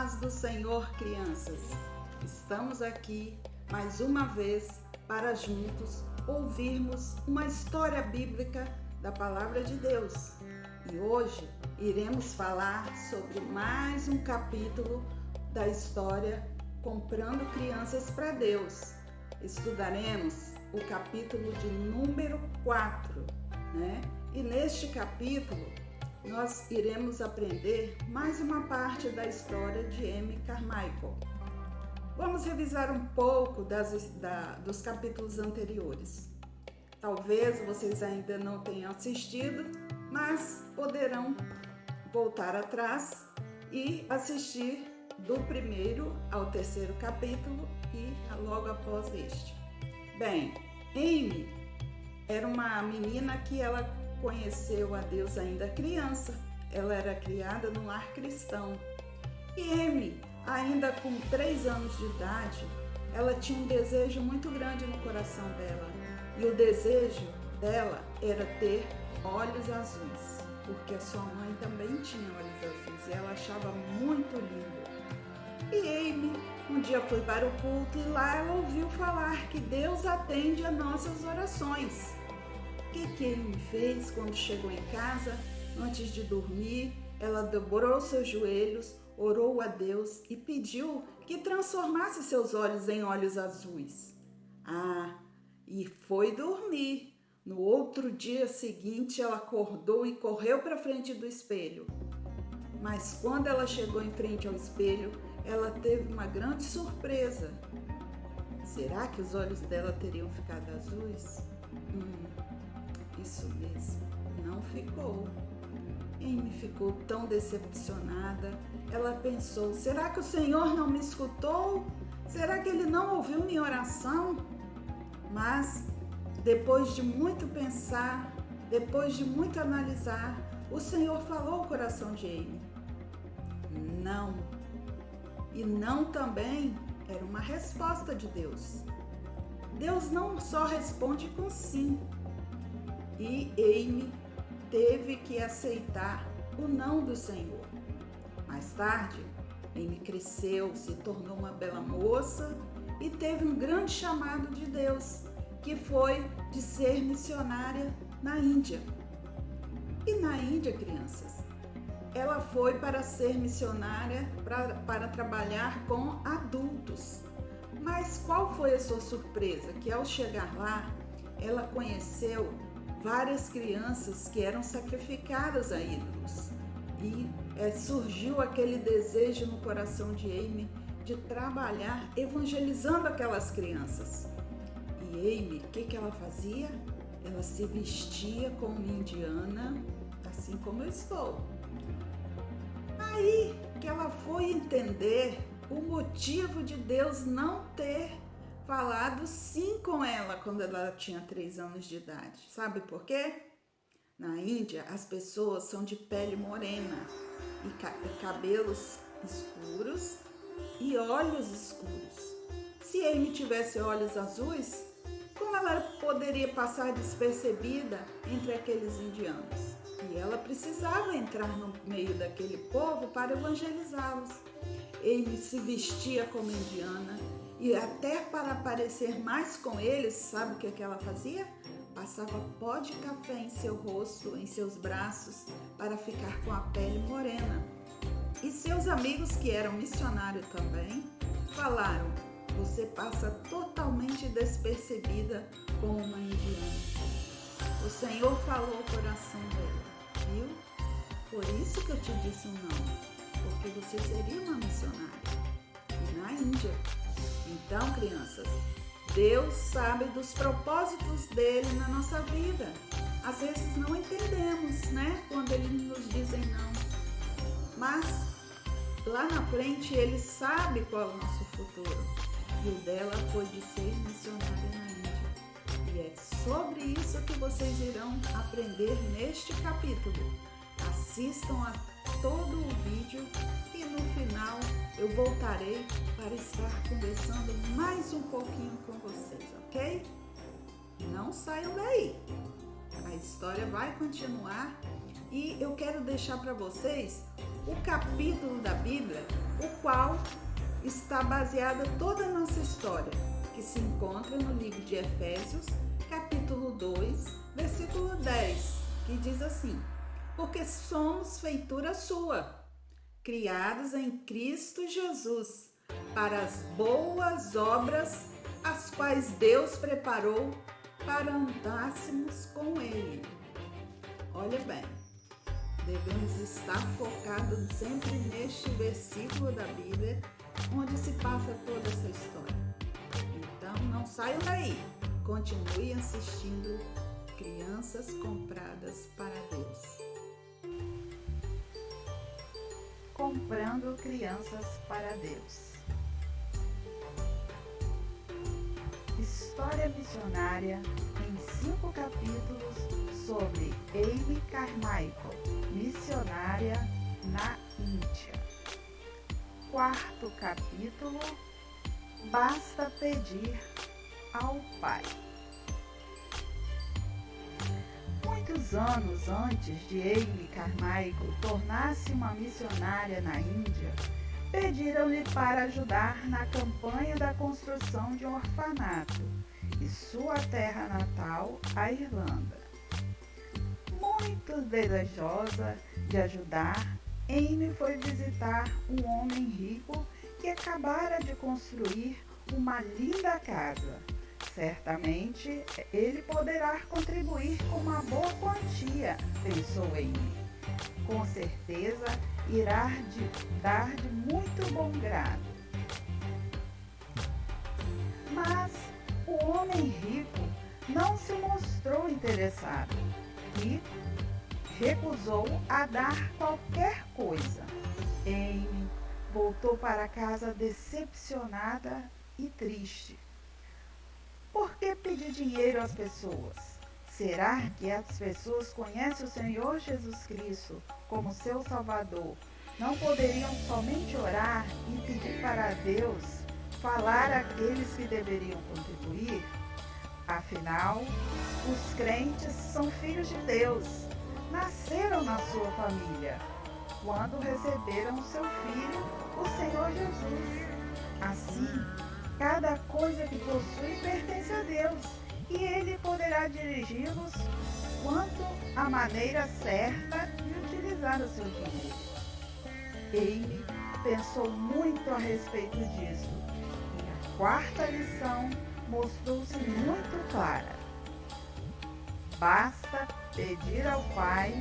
paz do Senhor, crianças. Estamos aqui mais uma vez para juntos ouvirmos uma história bíblica da Palavra de Deus. E hoje iremos falar sobre mais um capítulo da história Comprando Crianças para Deus. Estudaremos o capítulo de número 4, né? E neste capítulo nós iremos aprender mais uma parte da história de Amy Carmichael. Vamos revisar um pouco dos capítulos anteriores. Talvez vocês ainda não tenham assistido, mas poderão voltar atrás e assistir do primeiro ao terceiro capítulo e logo após este. Bem, Amy era uma menina que ela conheceu a Deus ainda criança. Ela era criada num lar cristão. E Amy, ainda com 3 anos de idade, ela tinha um desejo muito grande no coração dela. E o desejo dela era ter olhos azuis, porque a sua mãe também tinha olhos azuis e ela achava muito lindo. E Amy um dia foi para o culto e lá ela ouviu falar que Deus atende a nossas orações. O que Amy fez quando chegou em casa? Antes de dormir, ela dobrou seus joelhos, orou a Deus e pediu que transformasse seus olhos em olhos azuis. E foi dormir. No outro dia seguinte, ela acordou e correu para frente do espelho. Mas quando ela chegou em frente ao espelho, ela teve uma grande surpresa. Será que os olhos dela teriam ficado azuis? Isso mesmo, não ficou. Amy ficou tão decepcionada. Ela pensou, será que o Senhor não me escutou? Será que Ele não ouviu minha oração? Mas, depois de muito pensar, depois de muito analisar, o Senhor falou ao coração de Amy. Não. E não também era uma resposta de Deus. Deus não só responde com sim. E Amy teve que aceitar o não do Senhor. Mais tarde, Amy cresceu, se tornou uma bela moça e teve um grande chamado de Deus, que foi de ser missionária na Índia. E na Índia, crianças, ela foi para ser missionária para trabalhar com adultos. Mas qual foi a sua surpresa? Que ao chegar lá, ela conheceu várias crianças que eram sacrificadas a ídolos. E surgiu aquele desejo no coração de Amy de trabalhar evangelizando aquelas crianças. E Amy, o que ela fazia? Ela se vestia como uma indiana, assim como eu estou. Aí que ela foi entender o motivo de Deus não ter falado sim com ela quando ela tinha 3 anos de idade. Sabe por quê? Na Índia, as pessoas são de pele morena e cabelos escuros e olhos escuros. Se Amy tivesse olhos azuis, como ela poderia passar despercebida entre aqueles indianos? E ela precisava entrar no meio daquele povo para evangelizá-los. Amy se vestia como indiana e até para parecer mais com eles, sabe o que ela fazia? Passava pó de café em seu rosto, em seus braços, para ficar com a pele morena. E seus amigos, que eram missionários também, falaram, você passa totalmente despercebida como uma indiana. O Senhor falou ao coração dela, viu? Por isso que eu te disse um não, porque você seria uma missionária. E na Índia. Então, crianças, Deus sabe dos propósitos dele na nossa vida. Às vezes não entendemos, né? Quando ele nos dizem não. Mas lá na frente ele sabe qual é o nosso futuro. E o dela foi de ser missionária na Índia. E é sobre isso que vocês irão aprender neste capítulo. Assistam a todo o vídeo e no final eu voltarei para estar conversando mais um pouquinho com vocês, ok? Não saiam daí, a história vai continuar e eu quero deixar para vocês o capítulo da Bíblia, o qual está baseada toda a nossa história, que se encontra no livro de Efésios, capítulo 2, versículo 10, que diz assim: porque somos feitura sua, criados em Cristo Jesus, para as boas obras, as quais Deus preparou para andássemos com Ele. Olha bem, devemos estar focados sempre neste versículo da Bíblia, onde se passa toda essa história. Então, não saiam daí, continue assistindo Crianças Compradas para Deus. Comprando crianças para Deus. História missionária em 5 capítulos sobre Amy Carmichael, missionária na Índia. 4º capítulo, basta pedir ao Pai. Muitos anos antes de Amy Carmichael tornar-se uma missionária na Índia, pediram-lhe para ajudar na campanha da construção de um orfanato em sua terra natal, a Irlanda. Muito desejosa de ajudar, Amy foi visitar um homem rico que acabara de construir uma linda casa. Certamente ele poderá contribuir com uma boa quantia, pensou Amy. Com certeza irá dar de muito bom grado. Mas o homem rico não se mostrou interessado e recusou a dar qualquer coisa. Amy voltou para casa decepcionada e triste. Por que pedir dinheiro às pessoas? Será que as pessoas conhecem o Senhor Jesus Cristo como seu Salvador? Não poderiam somente orar e pedir para Deus falar àqueles que deveriam contribuir? Afinal, os crentes são filhos de Deus, nasceram na sua família, quando receberam seu Filho, o Senhor Jesus. Assim, cada coisa que possui pertence a Deus e Ele poderá dirigi-los quanto à maneira certa de utilizar o seu dinheiro. Amy pensou muito a respeito disso e a 4ª lição mostrou-se muito clara. Basta pedir ao Pai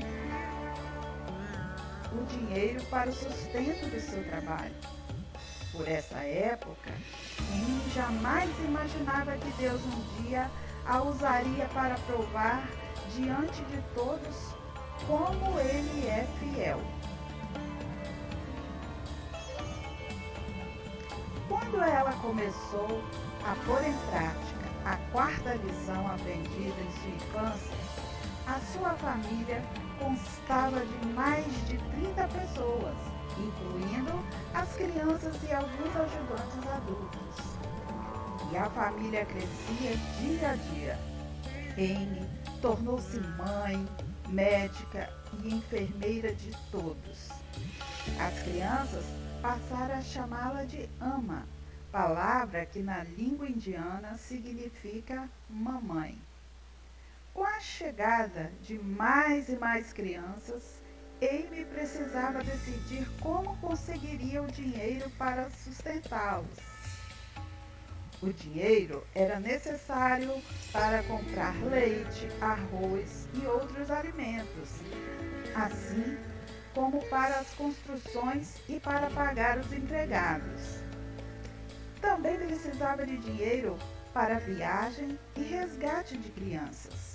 o dinheiro para o sustento do seu trabalho. Por essa época, Amy jamais imaginava que Deus um dia a usaria para provar diante de todos como Ele é fiel. Quando ela começou a pôr em prática a 4ª lição aprendida em sua infância, a sua família constava de mais de 30 pessoas, incluindo as crianças e alguns ajudantes adultos. E a família crescia dia a dia. Amy tornou-se mãe, médica e enfermeira de todos. As crianças passaram a chamá-la de Ama, palavra que na língua indiana significa mamãe. Com a chegada de mais e mais crianças, Amy precisava decidir como conseguiria o dinheiro para sustentá-los. O dinheiro era necessário para comprar leite, arroz e outros alimentos, assim como para as construções e para pagar os empregados. Também precisava de dinheiro para viagem e resgate de crianças.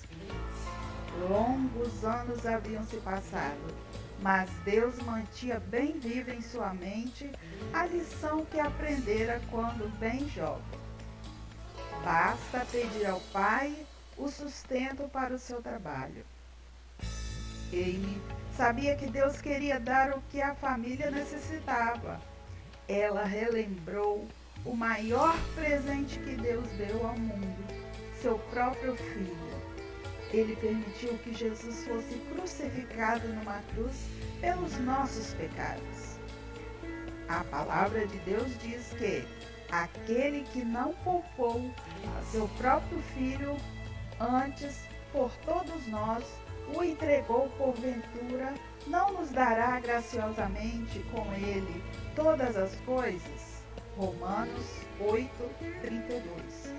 Longos anos haviam se passado, mas Deus mantinha bem viva em sua mente a lição que aprendera quando bem jovem. Basta pedir ao Pai o sustento para o seu trabalho. Amy sabia que Deus queria dar o que a família necessitava. Ela relembrou o maior presente que Deus deu ao mundo, seu próprio filho. Ele permitiu que Jesus fosse crucificado numa cruz pelos nossos pecados. A palavra de Deus diz que aquele que não poupou a seu próprio filho, antes, por todos nós, o entregou porventura, não nos dará graciosamente com ele todas as coisas? Romanos 8:32.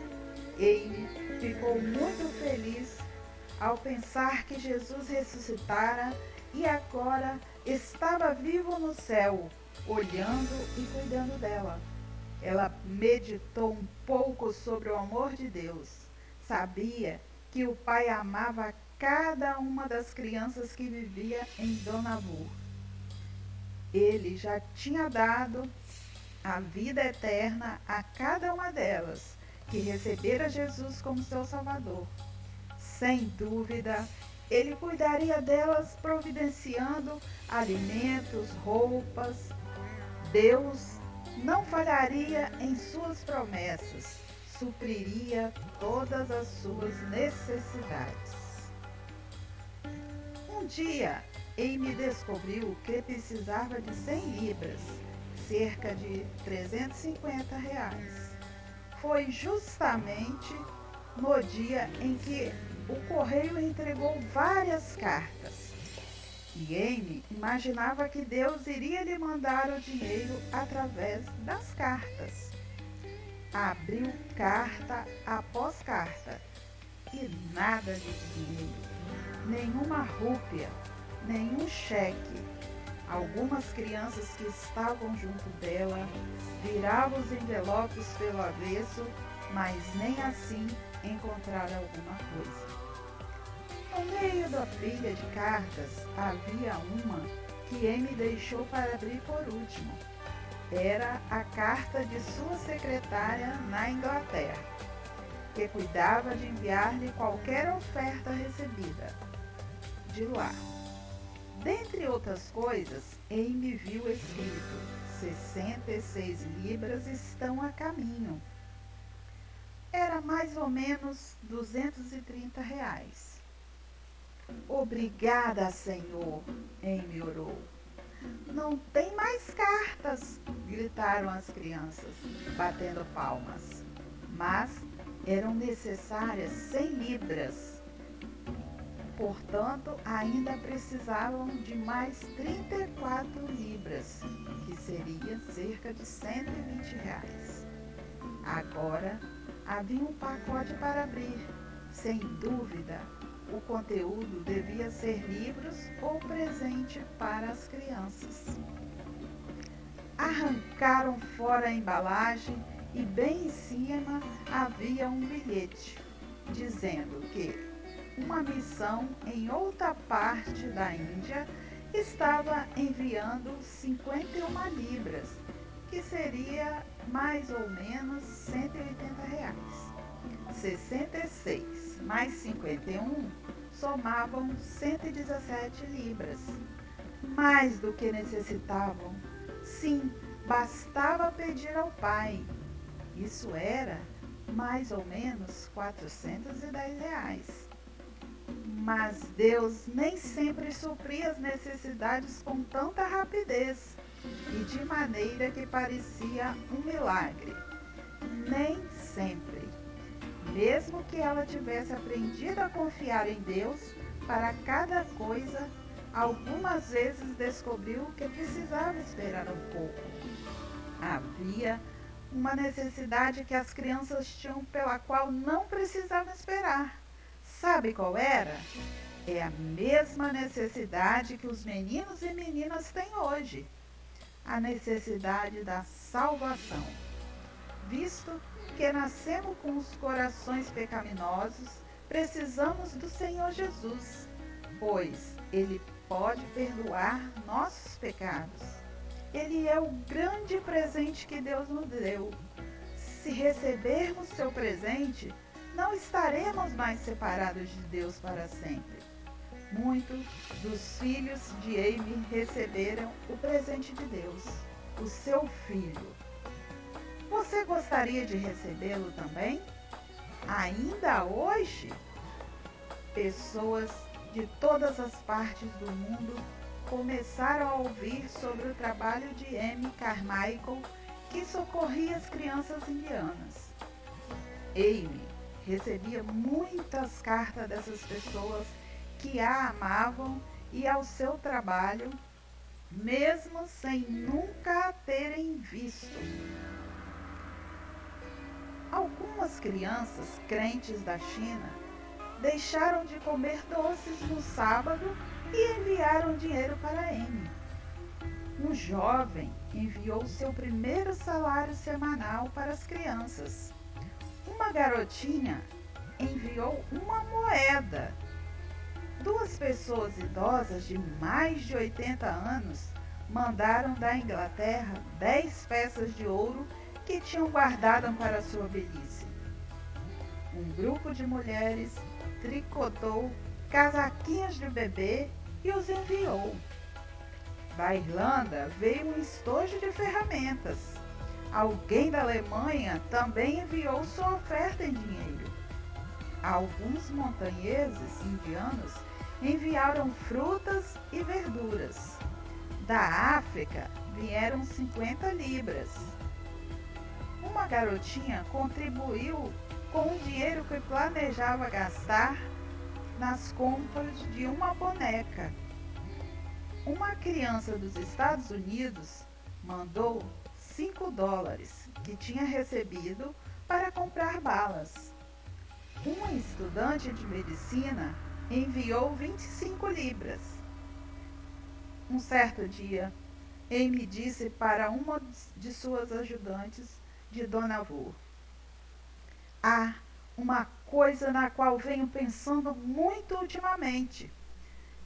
Amy ficou muito feliz ao pensar que Jesus ressuscitara e agora estava vivo no céu, olhando e cuidando dela. Ela meditou um pouco sobre o amor de Deus. Sabia que o Pai amava cada uma das crianças que vivia em Donabur. Ele já tinha dado a vida eterna a cada uma delas que recebera Jesus como seu Salvador. Sem dúvida, ele cuidaria delas providenciando alimentos, roupas. Deus não falharia em suas promessas, supriria todas as suas necessidades. Um dia, Amy descobriu que precisava de 100 libras, cerca de R$350. Foi justamente no dia em que o correio entregou várias cartas. E Amy imaginava que Deus iria lhe mandar o dinheiro através das cartas. Abriu carta após carta e nada de dinheiro, nenhuma rúpia, nenhum cheque. Algumas crianças que estavam junto dela viravam os envelopes pelo avesso, mas nem assim encontraram alguma coisa. No meio da pilha de cartas havia uma que Amy deixou para abrir por último. Era a carta de sua secretária na Inglaterra, que cuidava de enviar-lhe qualquer oferta recebida de lá. Dentre outras coisas, Amy viu escrito: 66 libras estão a caminho. Era mais ou menos R$230. Obrigada, Senhor, Amy orou. Não tem mais cartas, gritaram as crianças, batendo palmas. Mas eram necessárias 100 libras. Portanto, ainda precisavam de mais 34 libras, que seria cerca de R$120. Agora, havia um pacote para abrir. Sem dúvida, o conteúdo devia ser livros ou presente para as crianças. Arrancaram fora a embalagem e bem em cima havia um bilhete, dizendo que uma missão em outra parte da Índia estava enviando 51 libras, que seria mais ou menos R$180. 66 mais 51 somavam 117 libras. Mais do que necessitavam. Sim, bastava pedir ao Pai. Isso era mais ou menos R$410. Mas Deus nem sempre supria as necessidades com tanta rapidez e de maneira que parecia um milagre. Nem sempre. Mesmo que ela tivesse aprendido a confiar em Deus para cada coisa, algumas vezes descobriu que precisava esperar um pouco. Havia uma necessidade que as crianças tinham pela qual não precisavam esperar. Sabe qual era? É a mesma necessidade que os meninos e meninas têm hoje. A necessidade da salvação. Visto que nascemos com os corações pecaminosos, precisamos do Senhor Jesus, pois Ele pode perdoar nossos pecados. Ele é o grande presente que Deus nos deu. Se recebermos seu presente, não estaremos mais separados de Deus para sempre. Muitos dos filhos de Amy receberam o presente de Deus, o seu filho. Você gostaria de recebê-lo também? Ainda hoje? Pessoas de todas as partes do mundo começaram a ouvir sobre o trabalho de Amy Carmichael, que socorria as crianças indianas. Amy recebia muitas cartas dessas pessoas que a amavam e ao seu trabalho, mesmo sem nunca a terem visto. Algumas crianças crentes da China deixaram de comer doces no sábado e enviaram dinheiro para Amy. Um jovem enviou seu primeiro salário semanal para as crianças. Uma garotinha enviou uma moeda. Duas pessoas idosas de mais de 80 anos mandaram da Inglaterra 10 peças de ouro que tinham guardado para sua velhice. Um grupo de mulheres tricotou casaquinhos de bebê e os enviou. Da Irlanda veio um estojo de ferramentas. Alguém da Alemanha também enviou sua oferta em dinheiro. Alguns montanheses indianos enviaram frutas e verduras. Da África vieram 50 libras. Uma garotinha contribuiu com o dinheiro que planejava gastar nas compras de uma boneca. Uma criança dos Estados Unidos mandou $5 que tinha recebido para comprar balas. Uma estudante de medicina enviou 25 libras. Um certo dia, Amy disse para uma de suas ajudantes de Dona Vu: há uma coisa na qual venho pensando muito ultimamente.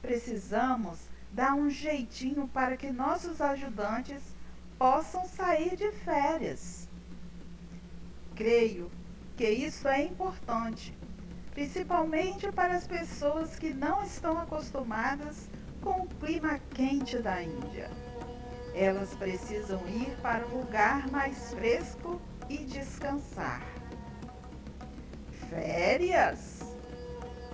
Precisamos dar um jeitinho para que nossos ajudantes possam sair de férias. Creio que isso é importante, principalmente para as pessoas que não estão acostumadas com o clima quente da Índia. Elas precisam ir para um lugar mais fresco e descansar. Férias?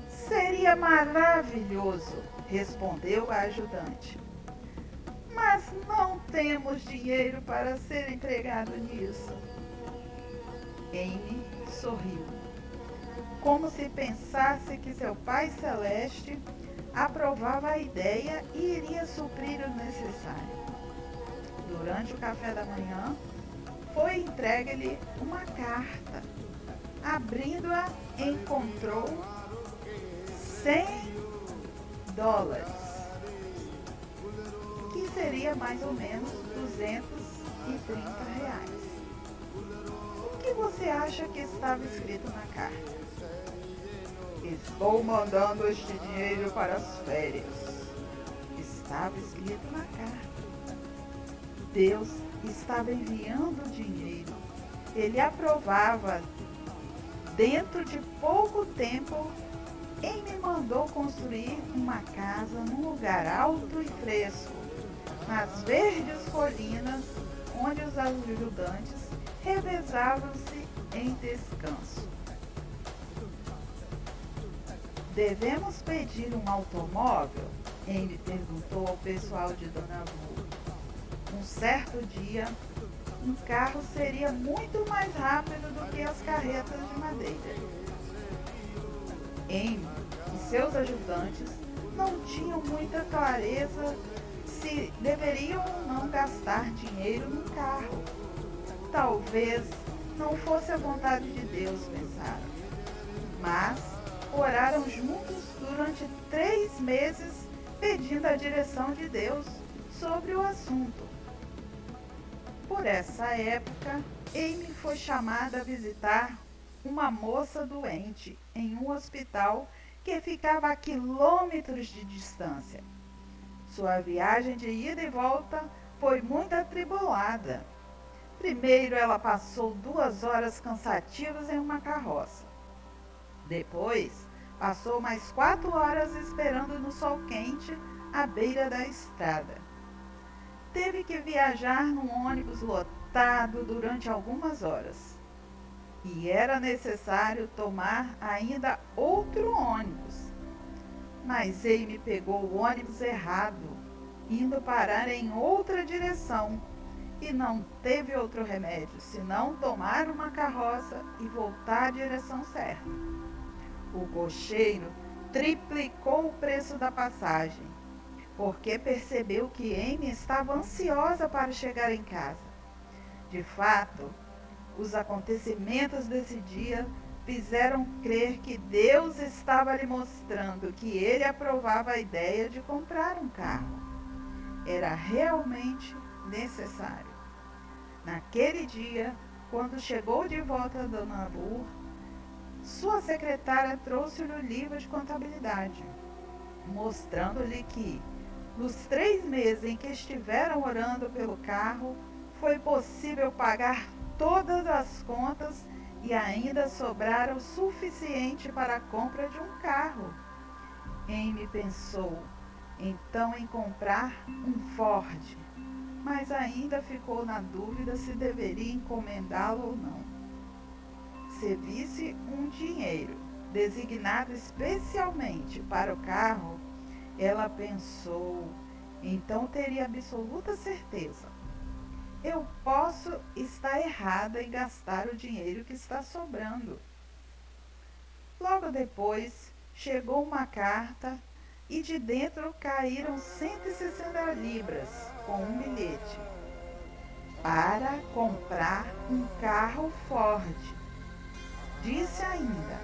Seria maravilhoso, respondeu a ajudante. Mas não temos dinheiro para ser empregado nisso. Amy sorriu, como se pensasse que seu Pai Celeste aprovava a ideia e iria suprir o necessário. Durante o café da manhã, foi entregue-lhe uma carta. Abrindo-a, encontrou $100, que seria mais ou menos R$230. O que você acha que estava escrito na carta? Estou mandando este dinheiro para as férias. Estava escrito na carta. Deus estava enviando dinheiro. Ele aprovava. Dentro de pouco tempo, ele me mandou construir uma casa num lugar alto e fresco, nas verdes colinas, onde os ajudantes revezavam-se em descanso. Devemos pedir um automóvel? Ele perguntou ao pessoal de Dona Vu. Um certo dia, um carro seria muito mais rápido do que as carretas de madeira. Amy e seus ajudantes não tinham muita clareza se deveriam ou não gastar dinheiro no carro. Talvez não fosse a vontade de Deus, pensaram. Mas oraram juntos durante 3 meses pedindo a direção de Deus sobre o assunto. Por essa época, Amy foi chamada a visitar uma moça doente em um hospital que ficava a quilômetros de distância. Sua viagem de ida e volta foi muito atribulada. Primeiro, ela passou 2 horas cansativas em uma carroça. Depois, passou mais 4 horas esperando no sol quente à beira da estrada. Teve que viajar num ônibus lotado durante algumas horas. E era necessário tomar ainda outro ônibus. Mas Amy pegou o ônibus errado, indo parar em outra direção, e não teve outro remédio senão tomar uma carroça e voltar à direção certa. O cocheiro triplicou o preço da passagem, porque percebeu que Amy estava ansiosa para chegar em casa. De fato, os acontecimentos desse dia fizeram crer que Deus estava lhe mostrando que ele aprovava a ideia de comprar um carro. Era realmente necessário. Naquele dia, quando chegou de volta a Dona Lur, sua secretária trouxe-lhe o livro de contabilidade, mostrando-lhe que, nos 3 meses em que estiveram orando pelo carro, foi possível pagar todas as contas e ainda sobrar o suficiente para a compra de um carro. Amy pensou então em comprar um Ford, mas ainda ficou na dúvida se deveria encomendá-lo ou não. Se visse um dinheiro designado especialmente para o carro, ela pensou, então teria absoluta certeza. Eu posso estar errada em gastar o dinheiro que está sobrando. Logo depois, chegou uma carta e de dentro caíram 160 libras com um bilhete para comprar um carro Ford. Disse ainda,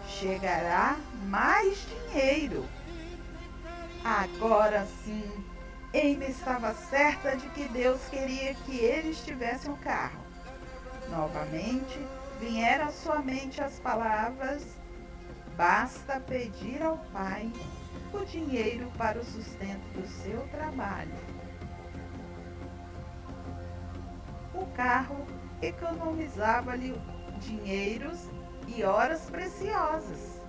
chegará mais dinheiro. Agora sim, Amy estava certa de que Deus queria que eles tivessem um carro. Novamente, vieram à sua mente as palavras: basta pedir ao Pai o dinheiro para o sustento do seu trabalho. O carro economizava-lhe dinheiros e horas preciosas.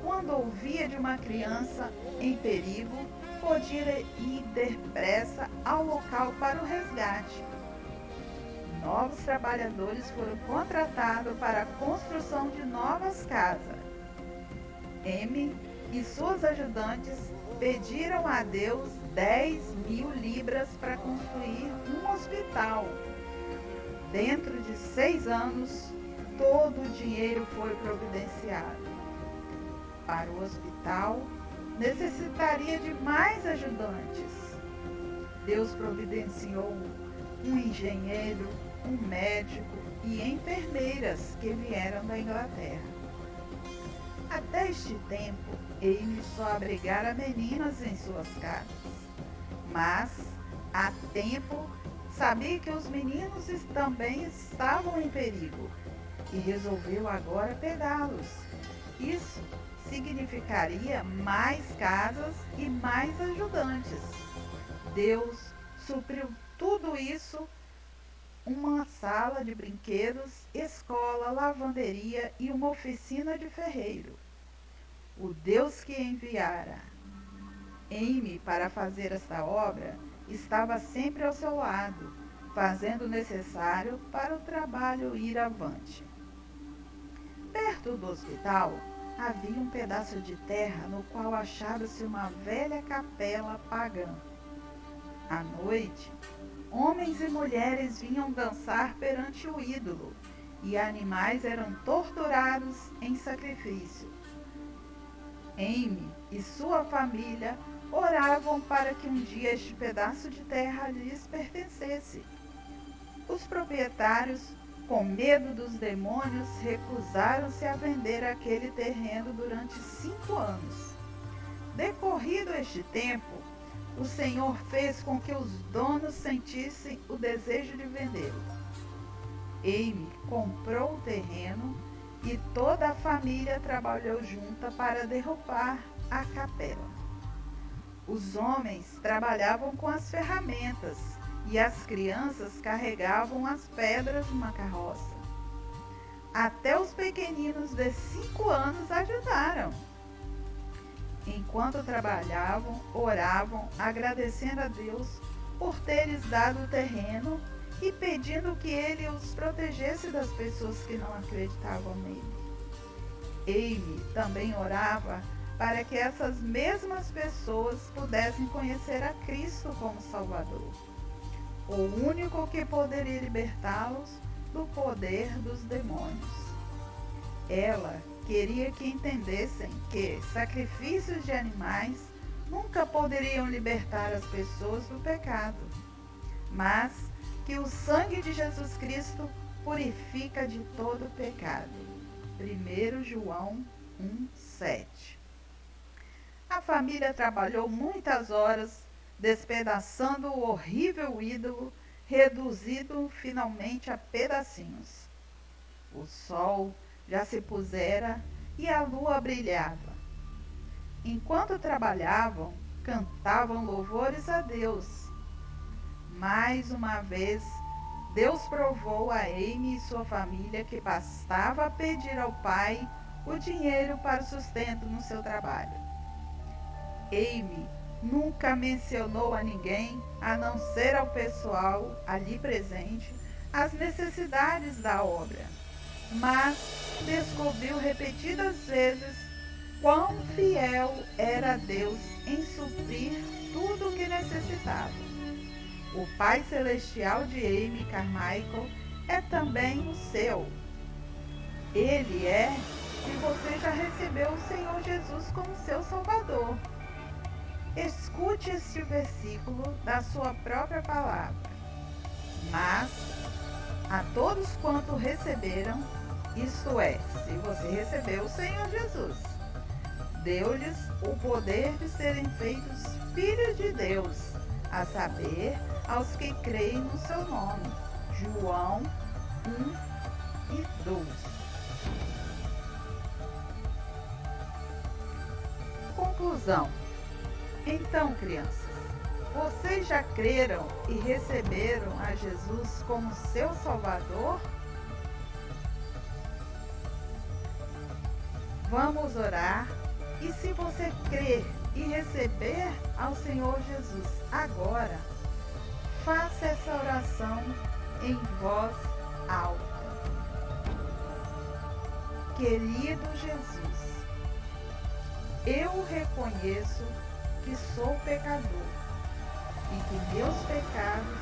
Quando ouvia de uma criança em perigo, podia ir depressa ao local para o resgate. Novos trabalhadores foram contratados para a construção de novas casas. Amy e suas ajudantes pediram a Deus 10.000 libras para construir um hospital. Dentro de 6 anos, todo o dinheiro foi providenciado. Para o hospital, necessitaria de mais ajudantes. Deus providenciou um engenheiro, um médico e enfermeiras que vieram da Inglaterra. Até este tempo, Amy só abrigara meninas em suas casas. Mas, há tempo, sabia que os meninos também estavam em perigo e resolveu agora pegá-los. Isso significaria mais casas e mais ajudantes. Deus supriu tudo isso, uma sala de brinquedos, escola, lavanderia e uma oficina de ferreiro. O Deus que enviara Amy para fazer esta obra estava sempre ao seu lado, fazendo o necessário para o trabalho ir avante. Perto do hospital, havia um pedaço de terra no qual achava-se uma velha capela pagã. À noite, homens e mulheres vinham dançar perante o ídolo, e animais eram torturados em sacrifício. Amy e sua família oravam para que um dia este pedaço de terra lhes pertencesse. Os proprietários, com medo dos demônios, recusaram-se a vender aquele terreno durante 5 anos. Decorrido este tempo, o Senhor fez com que os donos sentissem o desejo de vendê-lo. Amy comprou o terreno e toda a família trabalhou junta para derrubar a capela. Os homens trabalhavam com as ferramentas e as crianças carregavam as pedras numa carroça. Até os pequeninos de 5 anos ajudaram. Enquanto trabalhavam, oravam, agradecendo a Deus por ter-lhes dado o terreno e pedindo que ele os protegesse das pessoas que não acreditavam nele. Amy também orava para que essas mesmas pessoas pudessem conhecer a Cristo como Salvador, o único que poderia libertá-los do poder dos demônios. Ela queria que entendessem que sacrifícios de animais nunca poderiam libertar as pessoas do pecado, mas que o sangue de Jesus Cristo purifica de todo pecado. 1 João 1:7. A família trabalhou muitas horas despedaçando o horrível ídolo, reduzido finalmente a pedacinhos. O sol já se pusera e a lua brilhava. Enquanto trabalhavam, cantavam louvores a Deus. Mais uma vez, Deus provou a Amy e sua família que bastava pedir ao pai o dinheiro para o sustento no seu trabalho. Amy nunca mencionou a ninguém, a não ser ao pessoal ali presente, as necessidades da obra, mas descobriu repetidas vezes quão fiel era Deus em suprir tudo o que necessitava. O Pai Celestial de Amy Carmichael é também o seu. Ele é se você já recebeu o Senhor Jesus como seu Salvador. Escute este versículo da sua própria palavra. Mas a todos quanto receberam, isto é, se você recebeu o Senhor Jesus, deu-lhes o poder de serem feitos filhos de Deus, a saber, aos que creem no seu nome. João 1:12. Conclusão. Então, crianças, vocês já creram e receberam a Jesus como seu Salvador? Vamos orar. E se você crer e receber ao Senhor Jesus agora, faça essa oração em voz alta. Querido Jesus, eu reconheço que sou pecador e que meus pecados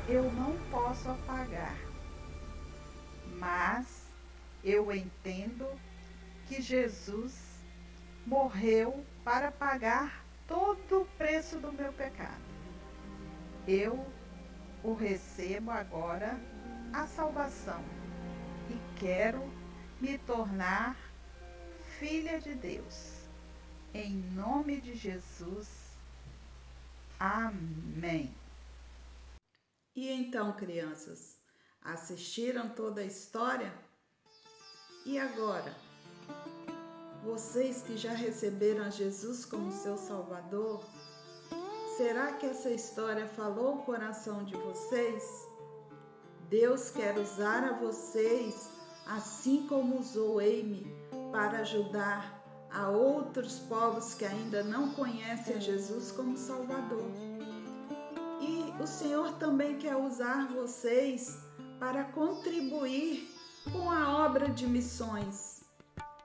eu não posso apagar, mas eu entendo que Jesus morreu para pagar todo o preço do meu pecado. Eu o recebo agora a salvação e quero me tornar filha de Deus. Em nome de Jesus. Amém. E então, crianças, assistiram toda a história? E agora? Vocês que já receberam a Jesus como seu Salvador, será que essa história falou o coração de vocês? Deus quer usar a vocês, assim como usou Amy, para ajudar a outros povos que ainda não conhecem a Jesus como Salvador. E o Senhor também quer usar vocês para contribuir com a obra de missões.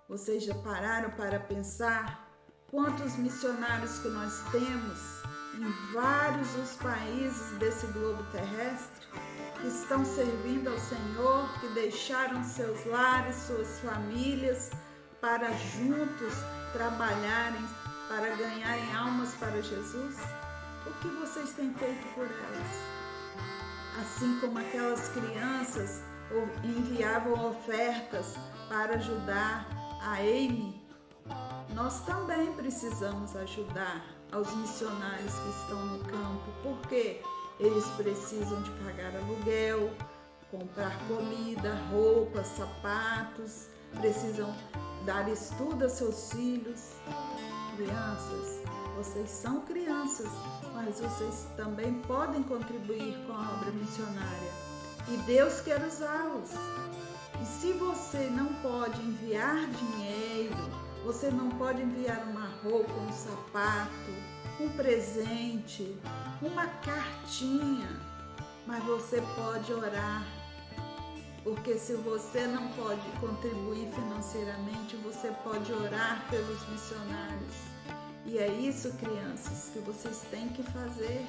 Vocês já pararam para pensar quantos missionários que nós temos em vários os países desse globo terrestre que estão servindo ao Senhor, que deixaram seus lares, suas famílias, para juntos trabalharem, para ganharem almas para Jesus? O que vocês têm feito por elas? Assim como aquelas crianças enviavam ofertas para ajudar a Amy, nós também precisamos ajudar aos missionários que estão no campo, porque eles precisam de pagar aluguel, comprar comida, roupas, sapatos, precisam dar estudo a seus filhos. Crianças, vocês são crianças, mas vocês também podem contribuir com a obra missionária. E Deus quer usá-los. E se você não pode enviar dinheiro, você não pode enviar uma roupa, um sapato, um presente, uma cartinha, mas você pode orar Porque se você não pode contribuir financeiramente, você pode orar pelos missionários. E é isso, crianças, que vocês têm que fazer.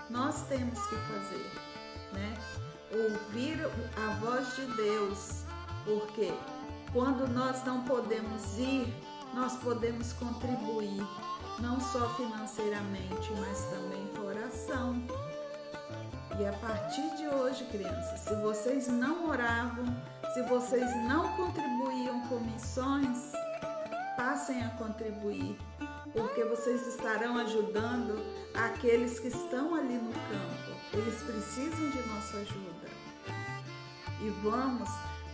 Nós temos que fazer, né? Ouvir a voz de Deus, porque quando nós não podemos ir, nós podemos contribuir, não só financeiramente, mas também com oração. E a partir de hoje, crianças, se vocês não oravam, se vocês não contribuíam com missões, passem a contribuir, porque vocês estarão ajudando aqueles que estão ali no campo. Eles precisam de nossa ajuda. E vamos,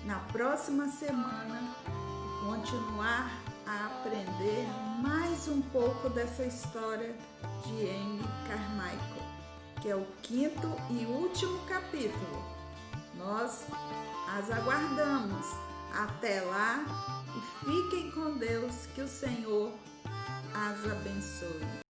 na próxima semana, continuar a aprender mais um pouco dessa história de Amy Carmichael, que é o 5º e último capítulo. Nós as aguardamos. Até lá e fiquem com Deus, que o Senhor as abençoe.